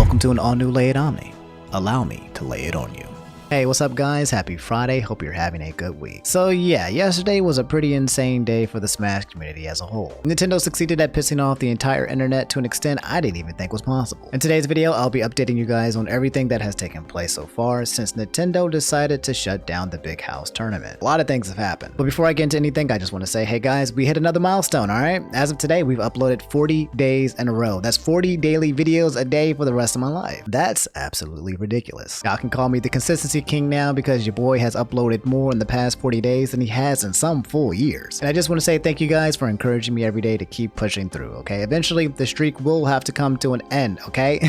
Welcome to an all-new Lay It Omni. Allow me to lay it on you. Hey, what's up guys? Happy Friday. Hope you're having a good week. So yeah, yesterday was a pretty insane day for the Smash community as a whole. Nintendo succeeded at pissing off the entire internet to an extent I didn't even think was possible. In today's video, I'll be updating you guys on everything that has taken place so far since Nintendo decided to shut down the Big House tournament. A lot of things have happened. But before I get into anything, I just want to say, hey guys, we hit another milestone, alright? As of today, we've uploaded 40 days in a row. That's 40 daily videos a day for the rest of my life. That's absolutely ridiculous. Y'all can call me the consistency king now because your boy has uploaded more in the past 40 days than he has in some full years. And I just want to say thank you guys for encouraging me every day to keep pushing through, okay? Eventually, the streak will have to come to an end, okay?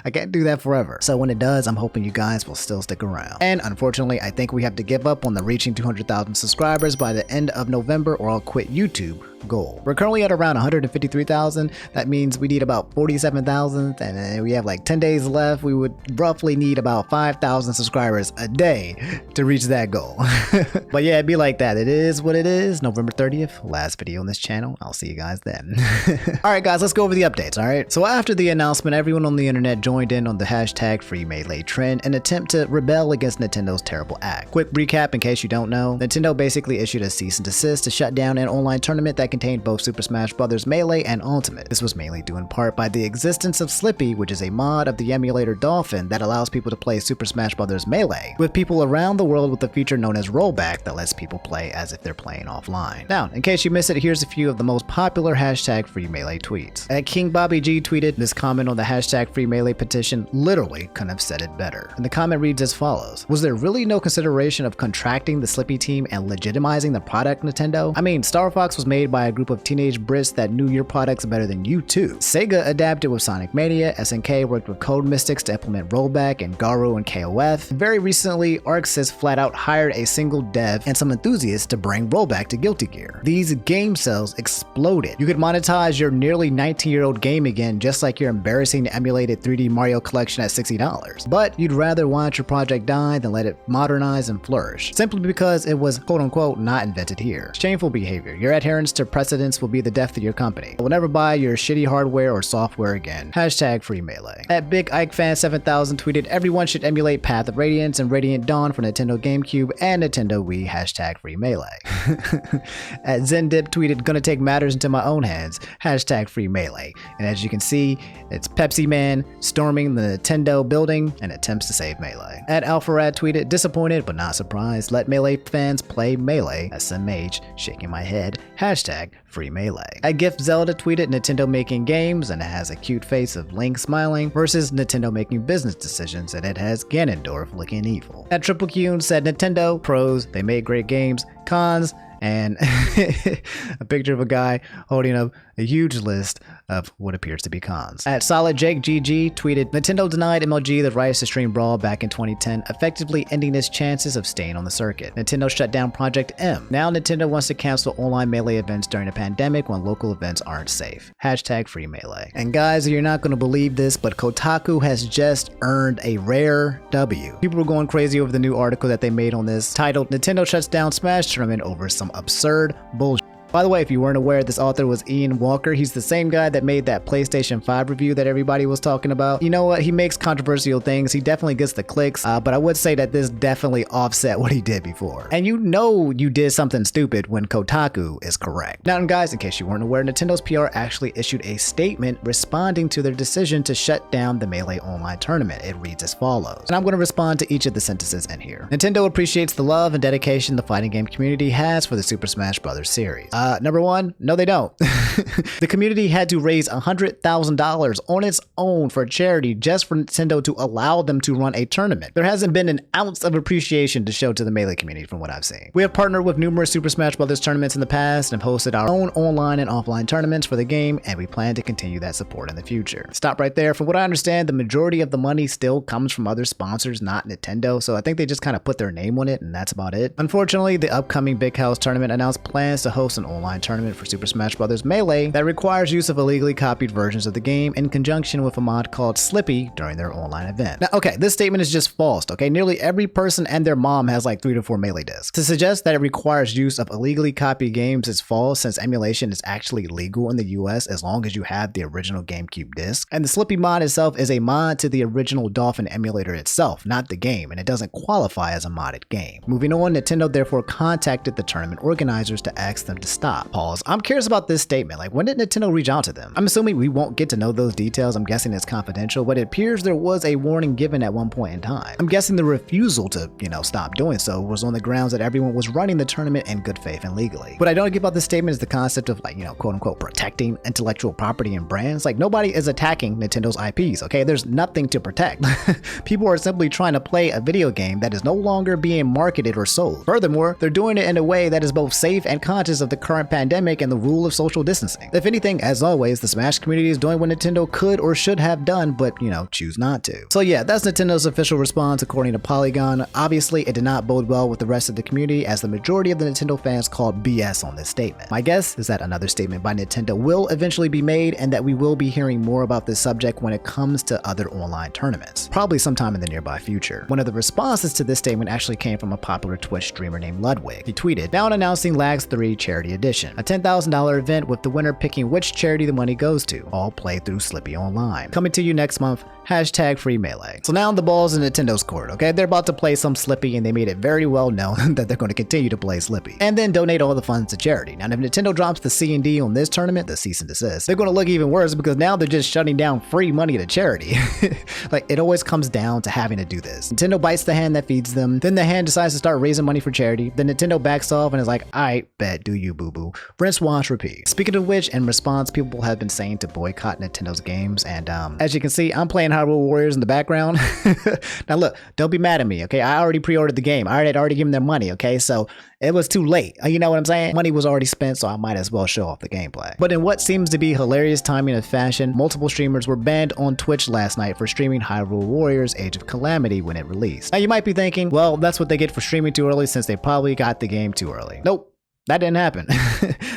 I can't do that forever. So when it does, I'm hoping you guys will still stick around. And unfortunately, I think we have to give up on the reaching 200,000 subscribers by the end of November or I'll quit YouTube goal. We're currently at around 153,000. That means we need about 47,000 and we have like 10 days left. We would roughly need about 5,000 subscribers a day to reach that goal. But yeah, it'd be like that. It is what it is. November 30th, last video on this channel. I'll see you guys then. Alright guys, let's go over the updates, alright? So after the announcement, everyone on the internet joined in on the hashtag Free Melee trend in an attempt to rebel against Nintendo's terrible act. Quick recap in case you don't know, Nintendo basically issued a cease and desist to shut down an online tournament that contained both Super Smash Bros. Melee and Ultimate. This was mainly due in part by the existence of Slippy, which is a mod of the emulator Dolphin that allows people to play Super Smash Bros. Melee with people around the world with a feature known as rollback that lets people play as if they're playing offline. Now, in case you missed it, here's a few of the most popular hashtag Free Melee tweets. King Bobby G tweeted this comment on the hashtag Free Melee petition literally couldn't have said it better. And the comment reads as follows: was there really no consideration of contracting the Slippy team and legitimizing the product, Nintendo? I mean, Star Fox was made by a group of teenage Brits that knew your products better than you too. Sega adapted with Sonic Mania, SNK worked with Code Mystics to implement rollback and Garu and KOF. Very recently, ArcSys flat out hired a single dev and some enthusiasts to bring rollback to Guilty Gear. These game sales exploded. You could monetize your nearly 19-year-old game again just like your embarrassing emulated 3D Mario collection at $60. But you'd rather watch your project die than let it modernize and flourish, simply because it was quote-unquote not invented here. Shameful behavior. Your adherence to precedents will be the death of your company. I will never buy your shitty hardware or software again. Hashtag Free Melee. At Big Ike Fan 7000 tweeted, everyone should emulate Path of Radiance and Radiant Dawn for Nintendo GameCube and Nintendo Wii. Hashtag Free Melee. At Zendip tweeted, gonna take matters into my own hands. Hashtag Free Melee. And as you can see, it's Pepsi Man storming the Nintendo building and attempts to save Melee. At Alpharad tweeted, disappointed but not surprised. Let Melee fans play Melee. SMH, shaking my head. Hashtag Free Melee. At Gift Zelda tweeted, Nintendo making games and it has a cute face of Link smiling versus Nintendo making business decisions and it has Ganondorf looking evil. At Triple Q said, Nintendo pros, they made great games, cons, and a picture of a guy holding up a huge list of what appears to be cons. At Solid Jake GG tweeted, Nintendo denied MLG the rights to stream Brawl back in 2010, effectively ending its chances of staying on the circuit. Nintendo shut down Project M. Now Nintendo wants to cancel online Melee events during a pandemic when local events aren't safe. Hashtag Free Melee. And guys, you're not going to believe this, but Kotaku has just earned a rare W. People were going crazy over the new article that they made on this titled, Nintendo shuts down Smash tournament over some absurd bullshit. By the way, if you weren't aware, this author was Ian Walker. He's the same guy that made that PlayStation 5 review that everybody was talking about. You know what? He makes controversial things. He definitely gets the clicks, but I would say that this definitely offset what he did before. And you know you did something stupid when Kotaku is correct. Now, guys, in case you weren't aware, Nintendo's PR actually issued a statement responding to their decision to shut down the Melee online tournament. It reads as follows, and I'm going to respond to each of the sentences in here. Nintendo appreciates the love and dedication the fighting game community has for the Super Smash Bros. Series. Number one, no they don't. The community had to raise $100,000 on its own for charity just for Nintendo to allow them to run a tournament. There hasn't been an ounce of appreciation to show to the Melee community from what I've seen. We have partnered with numerous Super Smash Bros. Tournaments in the past and hosted our own online and offline tournaments for the game, and we plan to continue that support in the future. Stop right there. From what I understand, the majority of the money still comes from other sponsors, not Nintendo, so I think they just kind of put their name on it and that's about it. Unfortunately, the upcoming Big House tournament announced plans to host an online tournament for Super Smash Bros. Melee that requires use of illegally copied versions of the game in conjunction with a mod called Slippy during their online event. Now, okay, this statement is just false, okay? Nearly every person and their mom has like 3 to 4 Melee discs. To suggest that it requires use of illegally copied games is false, since emulation is actually legal in the US as long as you have the original GameCube disc. And the Slippy mod itself is a mod to the original Dolphin emulator itself, not the game, and it doesn't qualify as a modded game. Moving on, Nintendo therefore contacted the tournament organizers to ask them to stop. Pause. I'm curious about this statement. Like, when did Nintendo reach out to them? I'm assuming we won't get to know those details. I'm guessing it's confidential, but it appears there was a warning given at one point in time. I'm guessing the refusal to, stop doing so was on the grounds that everyone was running the tournament in good faith and legally. What I don't get about this statement is the concept of like, quote unquote, protecting intellectual property and brands. Like, nobody is attacking Nintendo's IPs, okay? There's nothing to protect. People are simply trying to play a video game that is no longer being marketed or sold. Furthermore, they're doing it in a way that is both safe and conscious of the current pandemic and the rule of social distancing. If anything, as always, the Smash community is doing what Nintendo could or should have done, but, choose not to. So yeah, that's Nintendo's official response according to Polygon. Obviously, it did not bode well with the rest of the community, as the majority of the Nintendo fans called BS on this statement. My guess is that another statement by Nintendo will eventually be made, and that we will be hearing more about this subject when it comes to other online tournaments, probably sometime in the nearby future. One of the responses to this statement actually came from a popular Twitch streamer named Ludwig. He tweeted, "Now announcing Lags 3 Charity Edition, a $10,000 event with the winner picking which charity the money goes to, all played through Slippy Online. Coming to you next month, #free Melee." So now the ball's in Nintendo's court, okay? They're about to play some Slippy, and they made it very well known that they're going to continue to play Slippy, and then donate all the funds to charity. Now, if Nintendo drops the C&D on this tournament, the cease and desist, they're going to look even worse, because now they're just shutting down free money to charity. Like, it always comes down to having to do this. Nintendo bites the hand that feeds them, then the hand decides to start raising money for charity, then Nintendo backs off and is like, "I bet, do you boo-boo." Rinse, wash, repeat. Speaking of which, in response, people have been saying to boycott Nintendo's games, and as you can see, I'm playing Hyrule Warriors in the background. Now look, don't be mad at me, okay? I already pre-ordered the game. I had already given them money, okay? So it was too late. You know what I'm saying? Money was already spent, so I might as well show off the gameplay. But in what seems to be hilarious timing of fashion, multiple streamers were banned on Twitch last night for streaming Hyrule Warriors Age of Calamity when it released. Now you might be thinking, well, that's what they get for streaming too early, since they probably got the game too early. Nope. That didn't happen.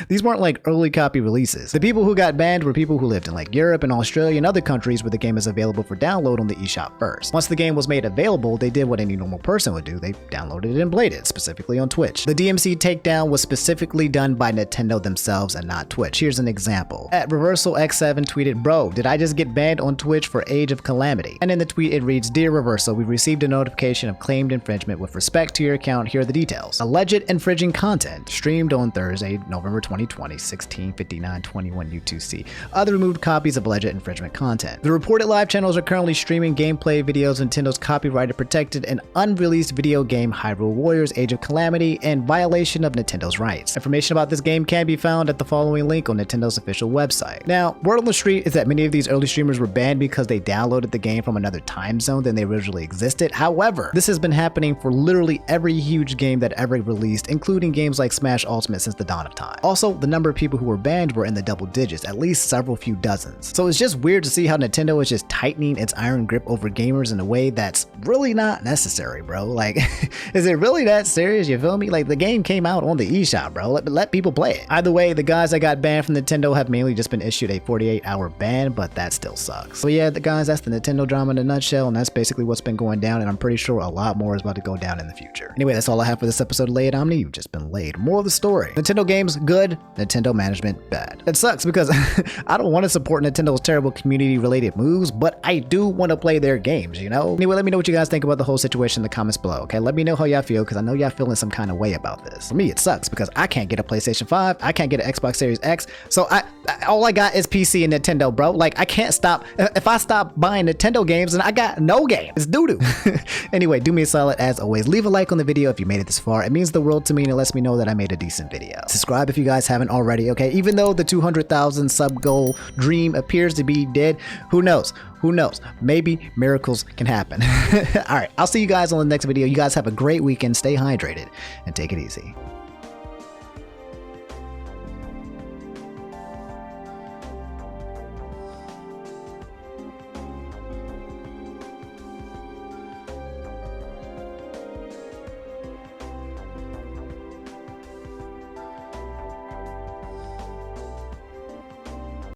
These weren't like early copy releases. The people who got banned were people who lived in like Europe and Australia and other countries where the game is available for download on the eShop first. Once the game was made available, they did what any normal person would do. They downloaded it and played it, specifically on Twitch. The DMC takedown was specifically done by Nintendo themselves and not Twitch. Here's an example. At ReversalX7 tweeted, "Bro, did I just get banned on Twitch for Age of Calamity?" And in the tweet it reads, "Dear Reversal, we received a notification of claimed infringement with respect to your account. Here are the details. Alleged infringing content streamed on Thursday, November 2020, 16:59:21 U2C. Other removed copies of alleged infringement content. The reported live channels are currently streaming gameplay videos of Nintendo's copyrighted, protected, and unreleased video game Hyrule Warriors Age of Calamity in violation of Nintendo's rights. Information about this game can be found at the following link on Nintendo's official website." Now, word on the street is that many of these early streamers were banned because they downloaded the game from another time zone than they originally existed. However, this has been happening for literally every huge game that ever released, including games like Smash Ultimate since the dawn of time. Also, the number of people who were banned were in the double digits, at least several few dozens. So it's just weird to see how Nintendo is just tightening its iron grip over gamers in a way that's really not necessary, bro. Like, is it really that serious? You feel me? Like, the game came out on the eShop, bro. Let people play it. Either way, the guys that got banned from Nintendo have mainly just been issued a 48-hour ban, but that still sucks. So yeah, guys, that's the Nintendo drama in a nutshell, and that's basically what's been going down, and I'm pretty sure a lot more is about to go down in the future. Anyway, that's all I have for this episode of Lay It Omni. You've just been laid. More of the story. Nintendo games, good. Nintendo management, bad. It sucks because I don't want to support Nintendo's terrible community-related moves, but I do want to play their games, Anyway, let me know what you guys think about the whole situation in the comments below, okay? Let me know how y'all feel, because I know y'all feeling some kind of way about this. For me, it sucks because I can't get a PlayStation 5, I can't get an Xbox Series X, so all I got is PC and Nintendo, bro. Like, I can't stop. If I stop buying Nintendo games, then I got no game. It's doo-doo. Anyway, do me a solid as always. Leave a like on the video if you made it this far. It means the world to me, and it lets me know that I made a decent video. Subscribe if you guys haven't already, okay? Even though the 200,000 sub goal dream appears to be dead, who knows? Who knows? Maybe miracles can happen. All right, I'll see you guys on the next video. You guys have a great weekend. Stay hydrated and take it easy.